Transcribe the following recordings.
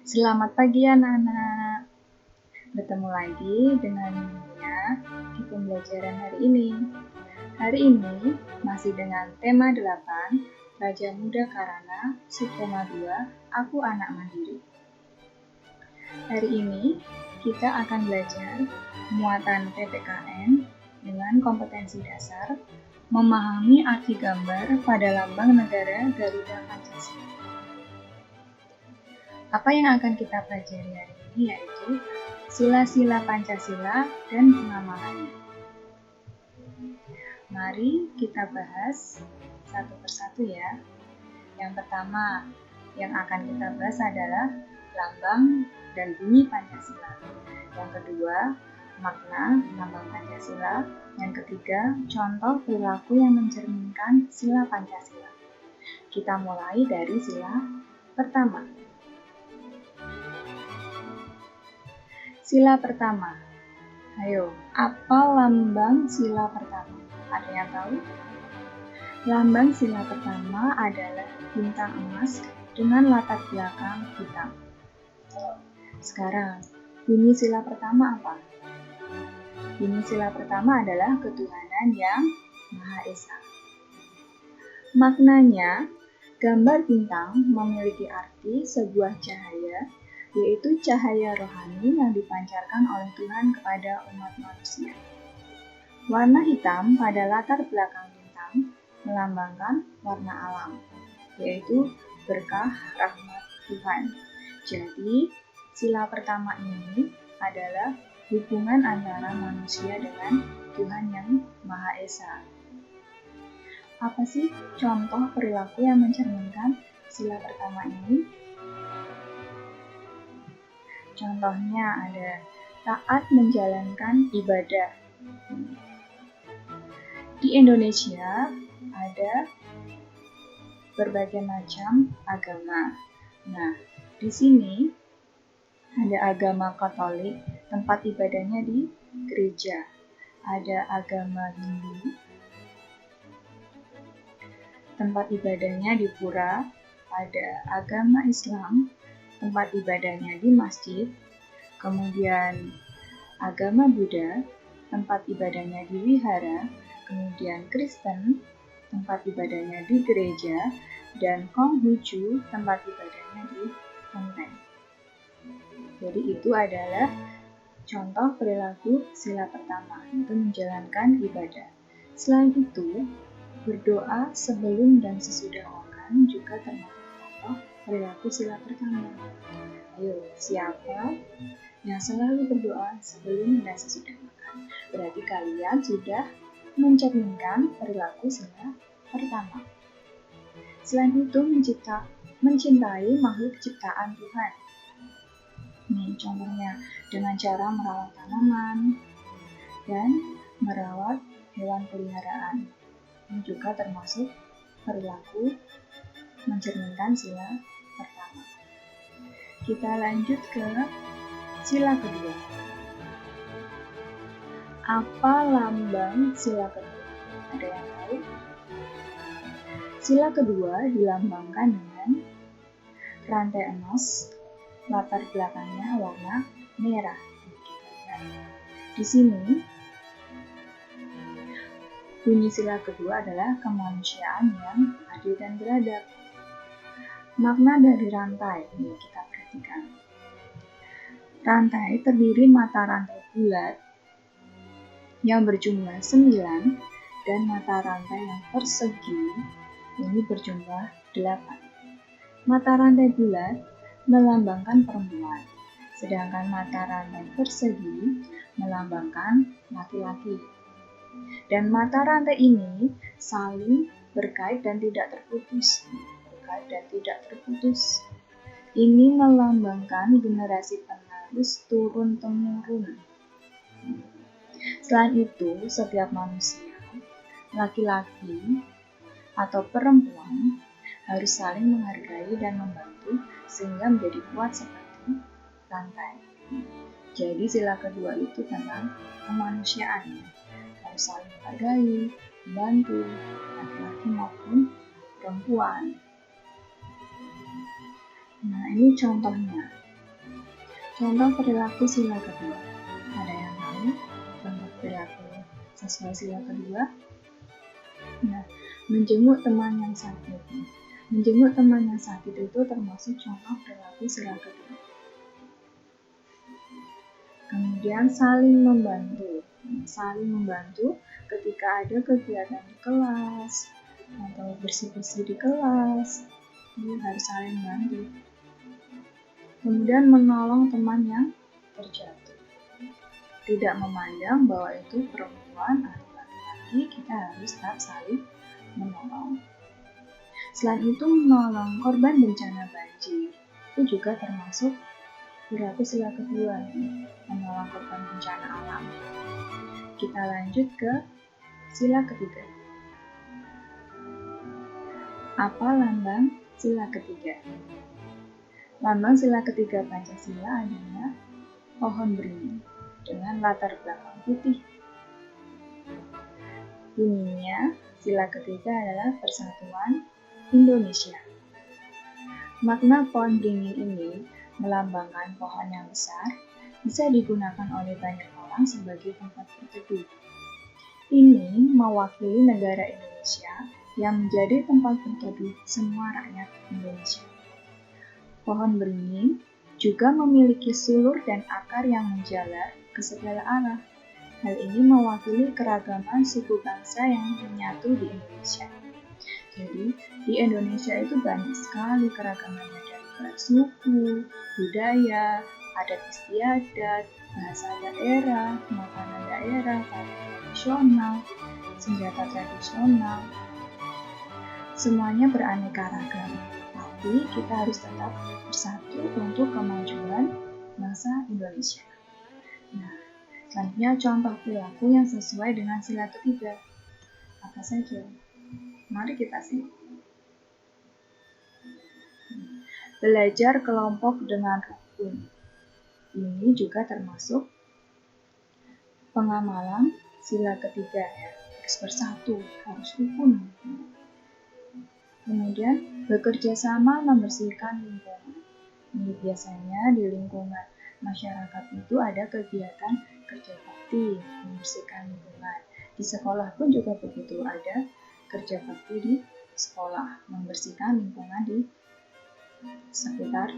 Selamat pagi anak-anak. Bertemu lagi dengan Yunia di pembelajaran hari ini. Hari ini masih dengan tema 8, Raja Muda Karana, Subtema 2, Aku Anak Mandiri. Hari ini kita akan belajar muatan PPKN dengan kompetensi dasar, memahami arti gambar pada lambang negara Garuda Pancasila. Apa yang akan kita pelajari hari ini yaitu sila-sila Pancasila dan pengamalannya. Mari kita bahas satu persatu ya. Yang pertama yang akan kita bahas adalah lambang dan bunyi Pancasila. Yang kedua, makna lambang Pancasila. Yang ketiga, contoh perilaku yang mencerminkan sila Pancasila. Kita mulai dari sila pertama. Sila pertama. Ayo, apa lambang sila pertama? Ada yang tahu? Lambang sila pertama adalah bintang emas dengan latar belakang hitam. Sekarang, bunyi sila pertama apa? Bunyi sila pertama adalah ketuhanan yang Maha Esa. Maknanya, gambar bintang memiliki arti sebuah cahaya, yaitu cahaya rohani yang dipancarkan oleh Tuhan kepada umat manusia. Warna hitam pada latar belakang bintang melambangkan warna alam, yaitu berkah rahmat Tuhan. Jadi, sila pertama ini adalah hubungan antara manusia dengan Tuhan yang Maha Esa. Apa sih contoh perilaku yang mencerminkan sila pertama ini? Contohnya ada taat menjalankan ibadah. Di Indonesia ada berbagai macam agama. Nah, di sini ada agama Katolik, tempat ibadahnya di gereja. Ada agama Hindu, tempat ibadahnya di pura. Ada agama Islam, tempat ibadahnya di masjid. Kemudian agama Buddha, tempat ibadahnya di wihara. Kemudian Kristen, tempat ibadahnya di gereja. Dan Konghucu, tempat ibadahnya di kelenteng. Jadi itu adalah contoh perilaku sila pertama, yaitu menjalankan ibadah. Selain itu, berdoa sebelum dan sesudah makan juga termasuk contoh perilaku sila pertama. Ayo, siapa yang selalu berdoa sebelum dan sesudah makan? Berarti kalian sudah mencerminkan perilaku sila pertama. Selain itu, mencintai makhluk ciptaan Tuhan. Nih, contohnya dengan cara merawat tanaman dan merawat hewan peliharaan. Ini juga termasuk perilaku mencerminkan sila pertama. Kita lanjut ke sila kedua. Apa lambang sila kedua? Ada yang tahu? Sila kedua dilambangkan dengan rantai emas, latar belakangnya warna merah. Di sini, bunyi sila kedua adalah kemanusiaan yang adil dan beradab. Makna dari rantai, ini kita perhatikan. Rantai terdiri mata rantai bulat yang berjumlah 9 dan mata rantai yang persegi ini berjumlah 8. Mata rantai bulat melambangkan perempuan, sedangkan mata rantai persegi melambangkan laki-laki. Dan mata rantai ini saling berkait dan tidak terputus. Ini melambangkan generasi penerus turun-temurun. Selain itu, setiap manusia, laki-laki atau perempuan, harus saling menghargai dan membantu sehingga menjadi kuat seperti rantai. Jadi sila kedua itu tentang kemanusiaan, harus saling menghargai, membantu laki-laki maupun perempuan. Nah, ini contohnya. Contoh perilaku sila kedua. Ada yang tahu contoh perilaku sesuai sila kedua? Nah, menjenguk teman yang sakit. Menjenguk teman yang sakit itu termasuk contoh perilaku sila kedua. Kemudian saling membantu. Saling membantu ketika ada kegiatan di kelas atau bersih-bersih di kelas, ini harus saling membantu. Kemudian menolong teman yang terjatuh. Tidak memandang bahwa itu perempuan atau laki-laki, kita harus tetap saling menolong. Selain itu, menolong korban bencana banjir itu juga termasuk perilaku sila kedua, menolong korban bencana alam. Kita lanjut ke sila ketiga. Apa lambang sila ketiga? Lambang sila ketiga Pancasila adalah pohon beringin dengan latar belakang putih. Bunyinya, sila ketiga adalah Persatuan Indonesia. Makna pohon beringin ini melambangkan pohon yang besar, bisa digunakan oleh banyak orang sebagai tempat berteduh. Ini mewakili negara Indonesia yang menjadi tempat berteduh semua rakyat Indonesia. Pohon beringin juga memiliki sulur dan akar yang menjalar ke segala arah. Hal ini mewakili keragaman suku bangsa yang menyatu di Indonesia. Jadi, di Indonesia itu banyak sekali keragamannya, dari suku, budaya, adat istiadat, bahasa daerah, makanan daerah, tari tradisional, senjata tradisional. Semuanya beraneka ragam, tapi kita harus tetap bersatu untuk kemajuan bangsa Indonesia. Nah, selanjutnya contoh perilaku yang sesuai dengan sila ketiga. Apa saja? Mari kita simak. Belajar kelompok dengan rukun. Ini juga termasuk pengamalan sila ketiga, ya. Harus bersatu, harus rukun. Kemudian bekerja sama membersihkan lingkungan. Ini biasanya di lingkungan masyarakat itu ada kegiatan kerja bakti membersihkan lingkungan. Di sekolah pun juga begitu, ada kerja bakti di sekolah membersihkan lingkungan di sekitar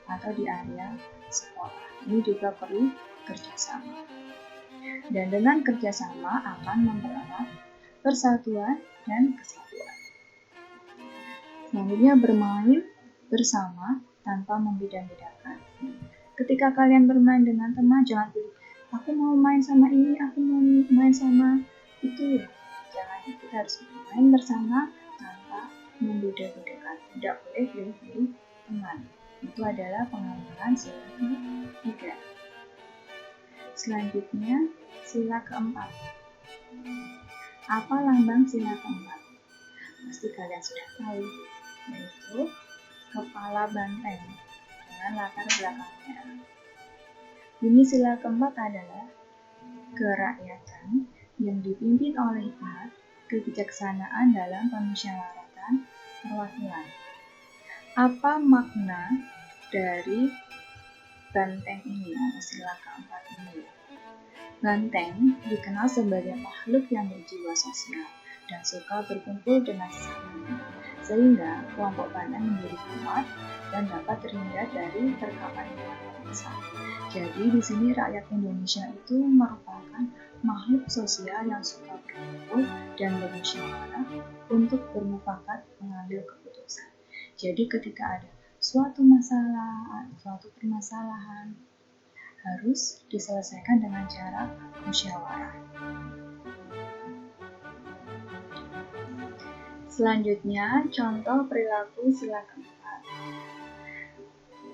atau di area sekolah. Ini juga perlu kerjasama. Dan dengan kerjasama akan mempererat persatuan dan kesatuan. Selanjutnya bermain bersama tanpa membeda-bedakan. Ketika kalian bermain dengan teman, jangan pilih, aku mau main sama ini, aku mau main sama itu. Jangan, kita harus bermain bersama tanpa membeda-bedakan. Tidak boleh pilih-pilih teman. Itu adalah pengamalan sila ketiga. Selanjutnya, sila keempat. Apa lambang sila keempat? Pasti kalian sudah tahu, yaitu kepala banteng dengan latar belakangnya. Ini sila keempat adalah kerakyatan yang dipimpin oleh hikmat, kebijaksanaan dalam pemusyawaratan perwakilan. Apa makna dari banteng ini atau sila keempat ini? Banteng dikenal sebagai makhluk yang berjiwa sosial dan suka berkumpul dengan sesama, sehingga kelompok banteng menjadi kuat dan dapat terhindar dari terkaman bangsa. Jadi di sini rakyat Indonesia itu merupakan makhluk sosial yang suka berkumpul dan bermusyawarah untuk bermufakat mengambil keputusan. Jadi ketika ada suatu masalah, suatu permasalahan, harus diselesaikan dengan cara musyawarah. Selanjutnya, contoh perilaku sila keempat.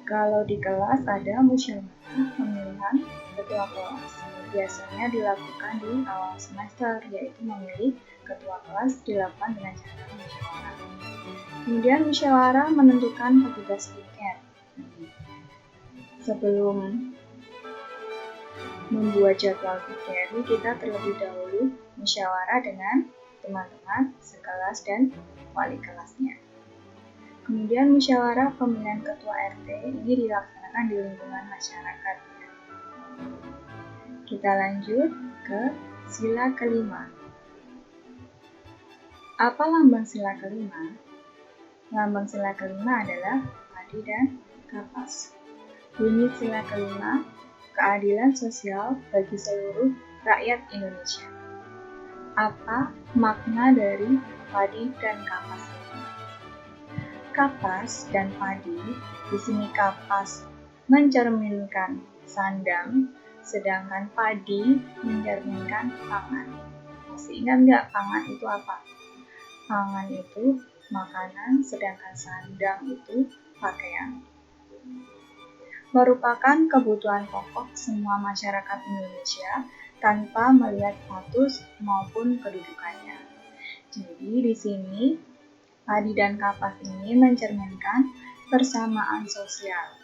Kalau di kelas ada musyawarah pemilihan ketua kelas. Biasanya dilakukan di awal semester, yaitu memilih ketua kelas dilakukan dengan cara musyawarah. Kemudian musyawarah menentukan petugas piket. Sebelum membuat jadwal piket, kita terlebih dahulu musyawarah dengan teman-teman sekelas dan wali kelasnya. Kemudian musyawarah pemilihan ketua RT ini dilaksanakan dilakukan di lingkungan masyarakat. Kita lanjut ke sila kelima. Apa lambang sila kelima? Lambang sila kelima adalah padi dan kapas. Bunyi sila kelima, keadilan sosial bagi seluruh rakyat Indonesia. Apa makna dari padi dan kapas ini? Kapas dan padi, di sini kapas mencerminkan sandang, sedangkan padi mencerminkan pangan. Masih ingat nggak pangan itu apa? Pangan itu makanan, sedangkan sandang itu pakaian. Merupakan kebutuhan pokok semua masyarakat Indonesia tanpa melihat status maupun kedudukannya. Jadi di sini padi dan kapas ini mencerminkan persamaan sosial.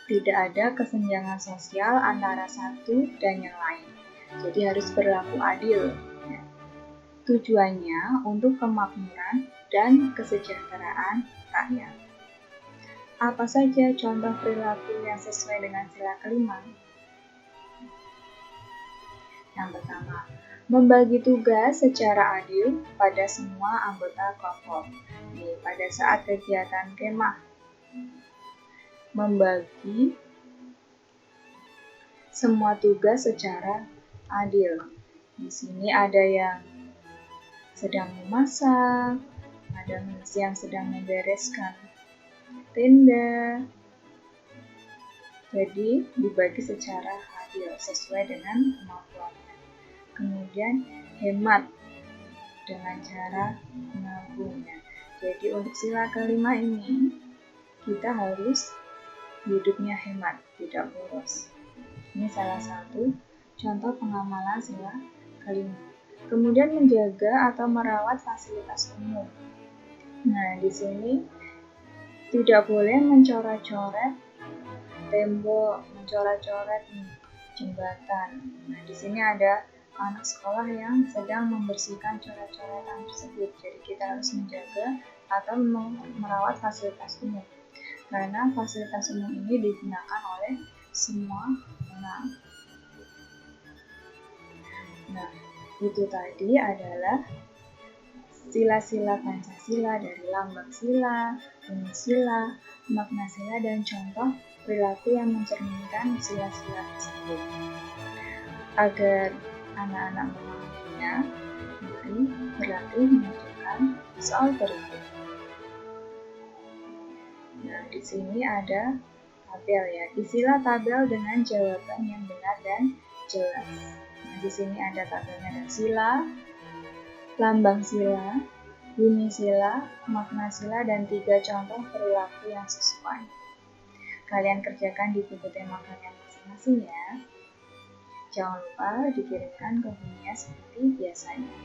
Tidak ada kesenjangan sosial antara satu dan yang lain. Jadi harus berlaku adil. Tujuannya untuk kemakmuran dan kesejahteraan rakyat. Apa saja contoh perilaku yang sesuai dengan sila kelima? Yang pertama, membagi tugas secara adil pada semua anggota kelompok. Pada saat kegiatan kemah, membagi semua tugas secara adil. Di sini ada yang sedang memasak, ada yang sedang membereskan tenda. Jadi dibagi secara adil sesuai dengan kemampuannya. Kemudian hemat dengan cara menabungnya. Jadi untuk sila kelima ini kita harus hidupnya hemat, tidak boros. Ini salah satu contoh pengamalan sila kelima. Kemudian menjaga atau merawat fasilitas umum. Nah, di sini tidak boleh mencoret-coret tembok, mencoret-coret jembatan. Nah, di sini ada anak sekolah yang sedang membersihkan coret-coretan tersebut. Jadi kita harus menjaga atau merawat fasilitas umum. Karena fasilitas umum ini digunakan oleh semua orang. Nah, itu tadi adalah sila-sila Pancasila dari lambang sila, bunyi sila, makna sila, dan contoh perilaku yang mencerminkan sila-sila tersebut. Agar anak-anak memahaminya, mari berlatih mengerjakan soal berikut. Nah, di sini ada tabel ya. Isilah tabel dengan jawaban yang benar dan jelas. Nah, di sini ada tabelnya dan sila, lambang sila, bunyi sila, makna sila, dan 3 contoh perilaku yang sesuai. Kalian kerjakan di buku tema kalian masing-masing ya. Jangan lupa dikirimkan ke bukunya seperti biasanya.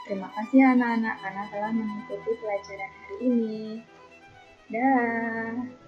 Terima kasih anak-anak karena telah mengikuti pelajaran hari ini. Dah.